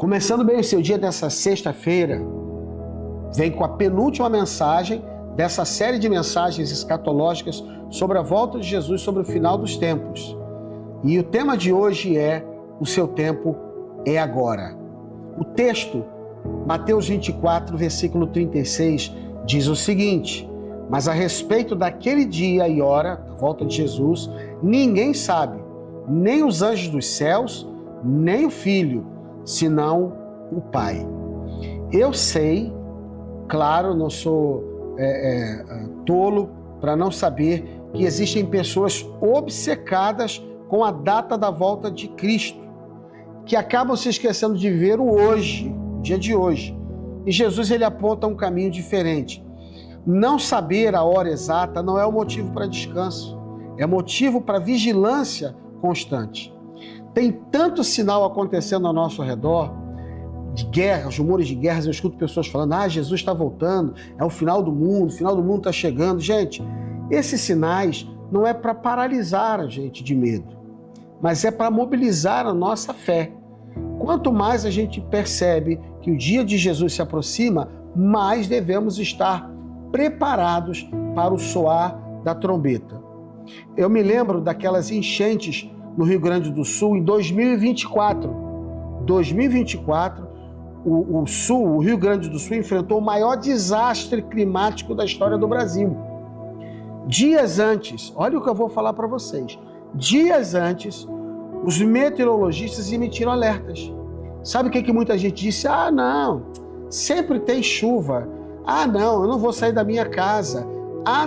Começando bem o seu dia dessa sexta-feira, vem com a penúltima mensagem dessa série de mensagens escatológicas sobre a volta de Jesus, sobre o final dos tempos. E o tema de hoje é: o seu tempo é agora. O texto, Mateus 24, versículo 36, diz o seguinte: mas a respeito daquele dia e hora, da volta de Jesus, ninguém sabe, nem os anjos dos céus, nem o Filho, senão o Pai. Eu sei, claro, não sou tolo para não saber que existem pessoas obcecadas com a data da volta de Cristo, que acabam se esquecendo de viver o hoje, o dia de hoje. E Jesus, ele aponta um caminho diferente. Não saber a hora exata não é o motivo para descanso, é motivo para vigilância constante. Tem tanto sinal acontecendo ao nosso redor, de guerras, rumores de guerras. Eu escuto pessoas falando: Jesus está voltando, é o final do mundo está chegando. Gente, esses sinais não é para paralisar a gente de medo, mas é para mobilizar a nossa fé. Quanto mais a gente percebe que o dia de Jesus se aproxima, mais devemos estar preparados para o soar da trombeta. Eu me lembro daquelas enchentes no Rio Grande do Sul em 2024. O Rio Grande do Sul enfrentou o maior desastre climático da história do Brasil. Dias antes, olha o que eu vou falar para vocês, dias antes, os meteorologistas emitiram alertas. Sabe o que muita gente disse? Não, sempre tem chuva. Não, eu não vou sair da minha casa.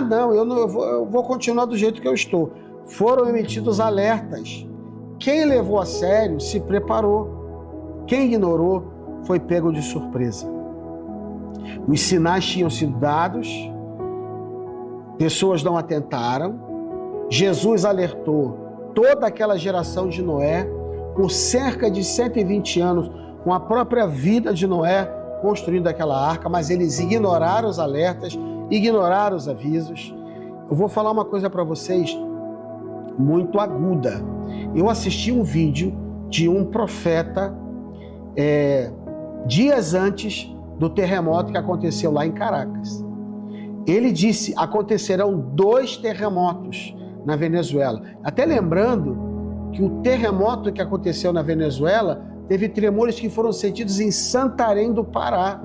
Não, eu vou continuar do jeito que eu estou. Foram emitidos alertas. Quem levou a sério se preparou. Quem ignorou foi pego de surpresa. Os sinais tinham sido dados, pessoas não atentaram. Jesus alertou toda aquela geração de Noé por cerca de 120 anos, com a própria vida de Noé construindo aquela arca, mas eles ignoraram os alertas, ignoraram os avisos. Eu vou falar uma coisa para vocês muito aguda. Eu assisti um vídeo de um profeta dias antes do terremoto que aconteceu lá em Caracas. Ele disse: acontecerão 2 terremotos na Venezuela. Até lembrando que o terremoto que aconteceu na Venezuela teve tremores que foram sentidos em Santarém do Pará.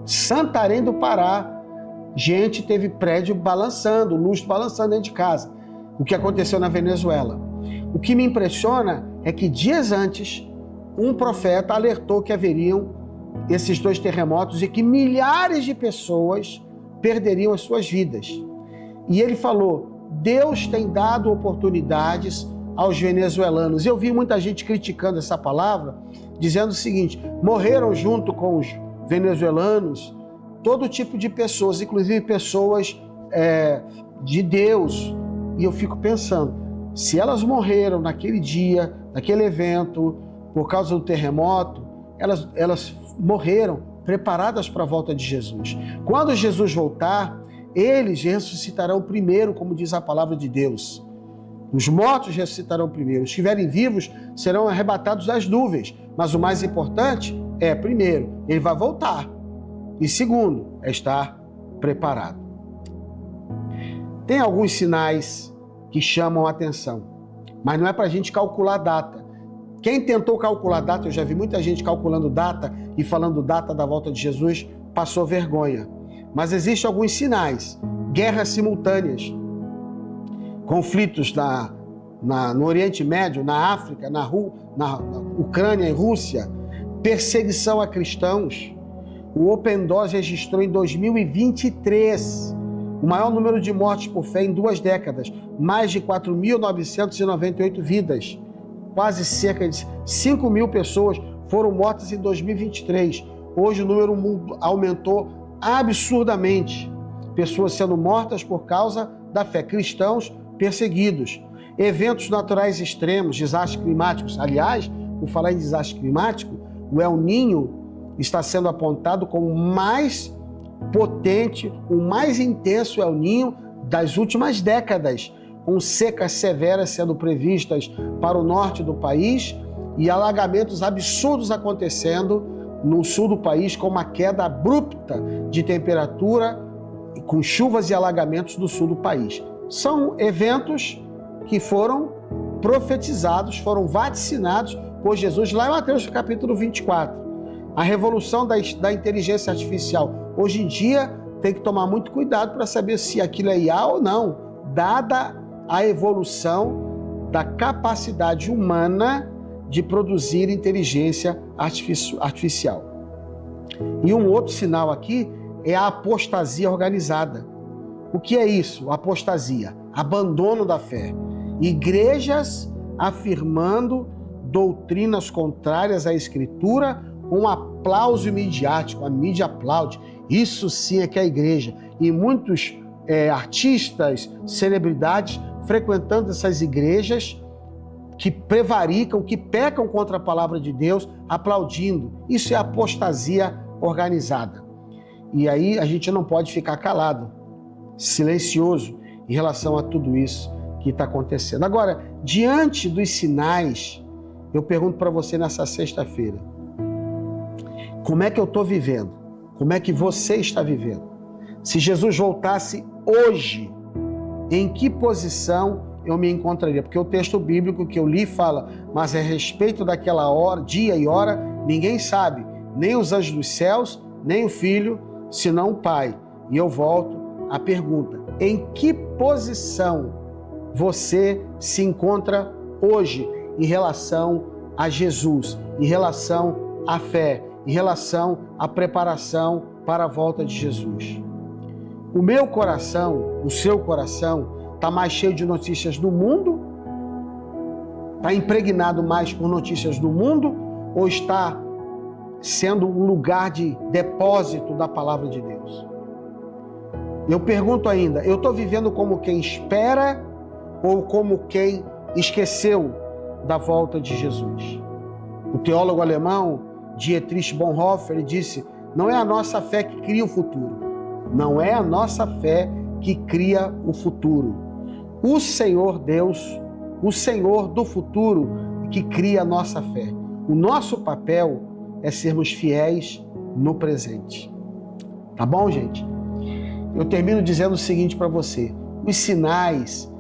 Santarém do Pará. Gente, teve prédio balançando, lustre balançando dentro de casa. O que aconteceu na Venezuela. O que me impressiona é que dias antes, um profeta alertou que haveriam esses 2 terremotos e que milhares de pessoas perderiam as suas vidas. E ele falou: Deus tem dado oportunidades aos venezuelanos. Eu vi muita gente criticando essa palavra, dizendo o seguinte: morreram junto com os venezuelanos todo tipo de pessoas, inclusive pessoas de Deus. E eu fico pensando, se elas morreram naquele dia, naquele evento, por causa do terremoto, elas morreram preparadas para a volta de Jesus. Quando Jesus voltar, eles ressuscitarão primeiro, como diz a palavra de Deus. Os mortos ressuscitarão primeiro. Os que estiverem vivos serão arrebatados das nuvens. Mas o mais importante é, primeiro, ele vai voltar. E segundo, é estar preparado. Tem alguns sinais que chamam a atenção, mas não é para a gente calcular data. Quem tentou calcular data, eu já vi muita gente calculando data e falando data da volta de Jesus, passou vergonha. Mas existem alguns sinais: guerras simultâneas, conflitos no Oriente Médio, na África, na Ucrânia e Rússia, perseguição a cristãos. O Open Doors registrou em 2023 o maior número de mortes por fé em 2 décadas, mais de 4.998 vidas. Quase cerca de 5.000 pessoas foram mortas em 2023. Hoje o número aumentou absurdamente. Pessoas sendo mortas por causa da fé, cristãos perseguidos. Eventos naturais extremos, desastres climáticos. Aliás, por falar em desastre climático, o El Niño está sendo apontado como o mais potente, o mais intenso El Niño das últimas décadas, com secas severas sendo previstas para o norte do país e alagamentos absurdos acontecendo no sul do país, com uma queda abrupta de temperatura, com chuvas e alagamentos do sul do país. São eventos que foram profetizados, foram vaticinados por Jesus lá em Mateus capítulo 24. A revolução da inteligência artificial. Hoje em dia tem que tomar muito cuidado para saber se aquilo é IA ou não, dada a evolução da capacidade humana de produzir inteligência artificial. E um outro sinal aqui é a apostasia organizada. O que é isso? Apostasia, abandono da fé. Igrejas afirmando doutrinas contrárias à Escritura com aplauso midiático, a mídia aplaude. Isso sim é que é a igreja. E muitos artistas, celebridades, frequentando essas igrejas que prevaricam, que pecam contra a palavra de Deus, aplaudindo. Isso é apostasia organizada. E aí a gente não pode ficar calado, silencioso em relação a tudo isso que está acontecendo. Agora, diante dos sinais, eu pergunto para você nessa sexta-feira, como é que eu estou vivendo? Como é que você está vivendo? Se Jesus voltasse hoje, em que posição eu me encontraria? Porque o texto bíblico que eu li fala, mas a respeito daquela hora, dia e hora, ninguém sabe, nem os anjos dos céus, nem o Filho, senão o Pai. E eu volto à pergunta, em que posição você se encontra hoje em relação a Jesus, em relação à fé, em relação à preparação para a volta de Jesus? O meu coração, o seu coração, está mais cheio de notícias do mundo? Está impregnado mais por notícias do mundo? Ou está sendo um lugar de depósito da palavra de Deus? Eu pergunto ainda, eu estou vivendo como quem espera ou como quem esqueceu da volta de Jesus? O teólogo alemão Dietrich Bonhoeffer disse, não é a nossa fé que cria o futuro. Não é a nossa fé que cria o futuro. O Senhor Deus, o Senhor do futuro, que cria a nossa fé. O nosso papel é sermos fiéis no presente. Tá bom, gente? Eu termino dizendo o seguinte para você. Os sinais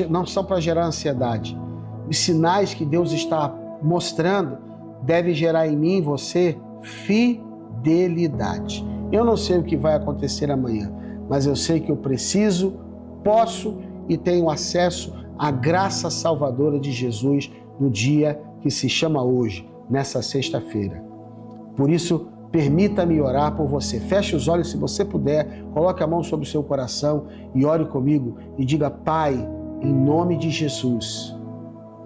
não são para gerar ansiedade. Os sinais que Deus está mostrando devem gerar em mim e você fidelidade. Eu não sei o que vai acontecer amanhã, mas eu sei que eu preciso, posso e tenho acesso à graça salvadora de Jesus no dia que se chama hoje, nessa sexta-feira. Por isso, permita-me orar por você. Feche os olhos se você puder, coloque a mão sobre o seu coração e ore comigo e diga, Pai, em nome de Jesus,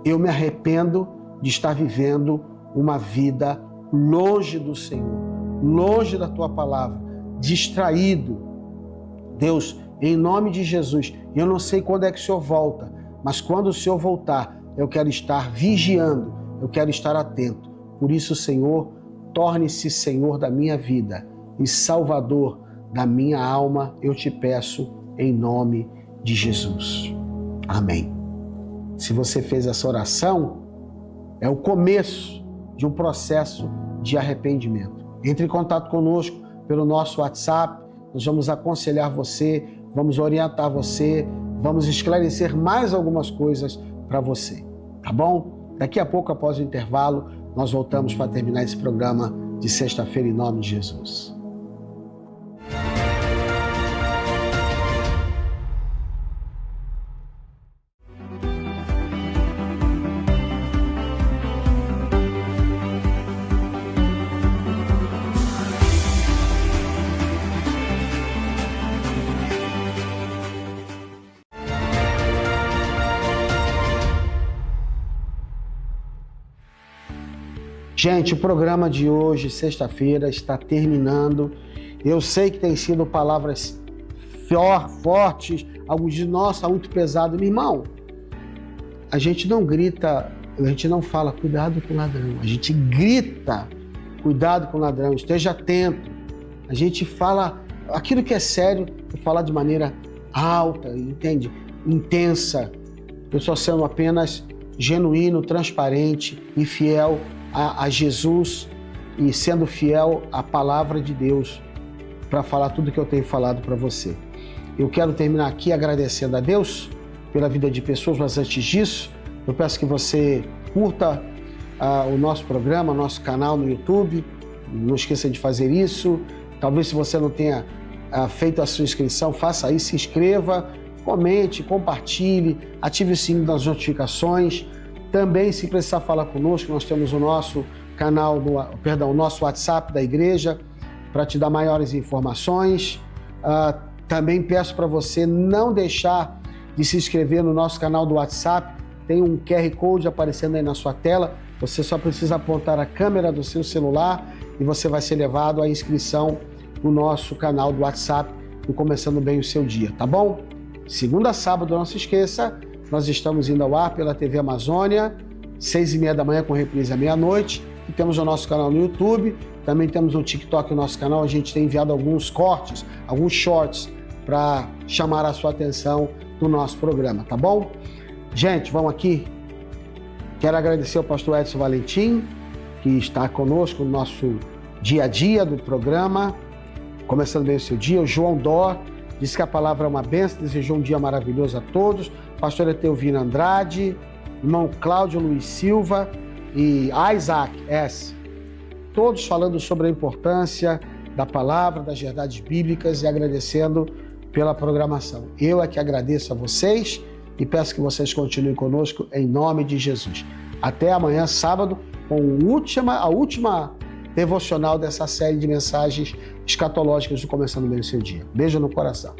eu me arrependo de estar vivendo uma vida longe do Senhor, longe da Tua palavra, distraído. Deus, em nome de Jesus, eu não sei quando é que o Senhor volta, mas quando o Senhor voltar, eu quero estar vigiando, eu quero estar atento. Por isso, Senhor, torne-se Senhor da minha vida e Salvador da minha alma, eu te peço em nome de Jesus. Amém. Se você fez essa oração, é o começo de um processo de arrependimento. Entre em contato conosco pelo nosso WhatsApp, nós vamos aconselhar você, vamos orientar você, vamos esclarecer mais algumas coisas para você, tá bom? Daqui a pouco, após o intervalo, nós voltamos para terminar esse programa de sexta-feira em nome de Jesus. Gente, o programa de hoje, sexta-feira, está terminando. Eu sei que tem sido palavras fortes, alguns dizem, nossa, muito pesado. Meu irmão, a gente não grita, a gente não fala, cuidado com o ladrão. A gente grita, cuidado com o ladrão, esteja atento. A gente fala, aquilo que é sério, falar de maneira alta, entende? Intensa. Eu só sendo apenas genuíno, transparente e fiel a Jesus e sendo fiel à palavra de Deus para falar tudo que eu tenho falado para você. Eu quero terminar aqui agradecendo a Deus pela vida de pessoas, mas antes disso, eu peço que você curta o nosso programa, nosso canal no YouTube. Não esqueça de fazer isso. Talvez se você não tenha feito a sua inscrição, faça isso, se inscreva, comente, compartilhe, ative o sininho das notificações. Também, se precisar falar conosco, nós temos o nosso canal, o nosso WhatsApp da igreja para te dar maiores informações. Também peço para você não deixar de se inscrever no nosso canal do WhatsApp. Tem um QR Code aparecendo aí na sua tela. Você só precisa apontar a câmera do seu celular e você vai ser levado à inscrição no nosso canal do WhatsApp do Começando Bem o Seu Dia, tá bom? Segunda a sábado, não se esqueça, nós estamos indo ao ar pela TV Amazônia, 6h30 da manhã com reprise à meia-noite. E temos o nosso canal no YouTube, também temos no TikTok o nosso canal. A gente tem enviado alguns cortes, alguns shorts para chamar a sua atenção no nosso programa, tá bom? Gente, vamos aqui. Quero agradecer ao pastor Edson Valentim, que está conosco no nosso dia a dia do programa, Começando Bem o Seu Dia. O João Dó disse que a palavra é uma bênção, desejou um dia maravilhoso a todos. Pastor Etelvino Andrade, irmão Cláudio Luiz Silva e Isaac S. Todos falando sobre a importância da palavra, das verdades bíblicas e agradecendo pela programação. Eu é que agradeço a vocês e peço que vocês continuem conosco em nome de Jesus. Até amanhã, sábado, com a última devocional dessa série de mensagens escatológicas do Começando Bem o Seu Dia. Beijo no coração.